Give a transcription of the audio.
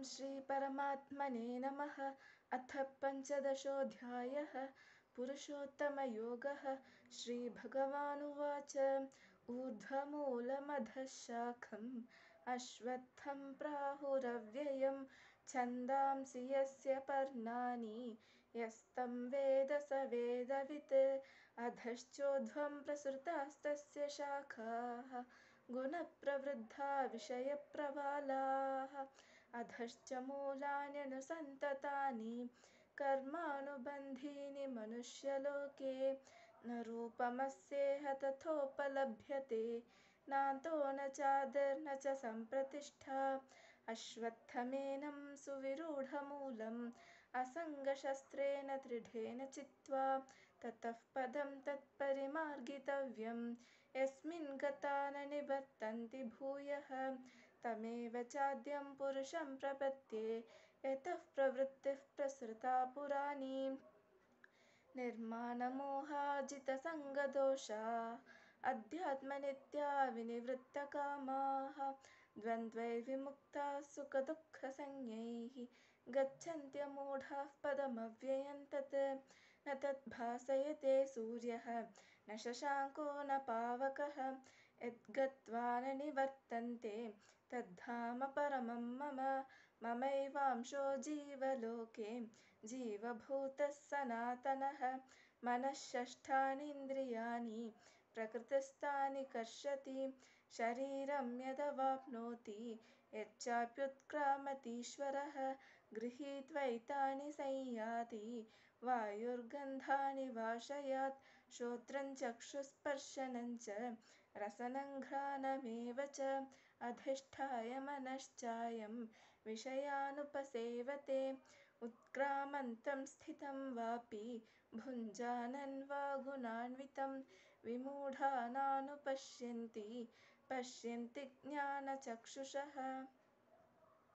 श्रीपरमात्मने नमः। अथ पञ्चदशोऽध्यायः। पुरुषोत्तमयोगः। श्रीभगवानुवाच ऊर्ध्वमूलमधः शाखम् अश्वत्थं प्राहुरव्ययं छन्दांसि यस्य पर्णानि यस्तं वेद स वेदवित्। अधश्चोर्ध्वं प्रसृतास्तस्य शाखाः गुणप्रवृद्धा विषयप्रवालाः। अधश्च मूलान्यनुसन्ततानि कर्मानुबन्धीनि मनुष्यलोके। न रूपमस्येह तथोपलभ्यते नान्तो न चादिर्न च सम्प्रतिष्ठा। अश्वत्थमेनं सुविरूढमूलम् असङ्गशस्त्रेण दृढेन चित्वा ततः पदं तत्परिमार्गितव्यं यस्मिन् गता न निवर्तन्ति भूयः। तमेव चाद्यं पुरुषं प्रपद्ये यतः प्रवृत्तिः प्रसृता पुराणी। निर्माणमोहाजितसङ्गदोषा अध्यात्मनित्या विनिवृत्तकामाः द्वन्द्वैर्विमुक्ताः सुखदुःखसंज्ञैः गच्छन्त्यमूढाः पदमव्ययं तत्। न तद्भासयते सूर्यः न शशाङ्को न पावकः यद्गत्वा न निवर्तन्ते तद्धाम परमं मम। ममैवांशो जीवलोके जीवभूतः सनातनः। मनः षष्ठानीन्द्रियाणि प्रकृतिस्थानि कर्षति। शरीरं यदवाप्नोति यच्चाप्युत्क्रामतीश्वरः गृहीत्वैतानि संयाति वायुर्गन्धानि वाशयात्। श्रोत्रं चक्षुस्पर्शनं च रसनं घ्राणमेव च अधिष्ठाय मनश्चायं विषयानुपसेवते। उत्क्रामन्तं स्थितं वापि भुञ्जानन् वा गुणान्वितं विमूढानानुपश्यन्ति पश्यन्ति ज्ञानचक्षुषः।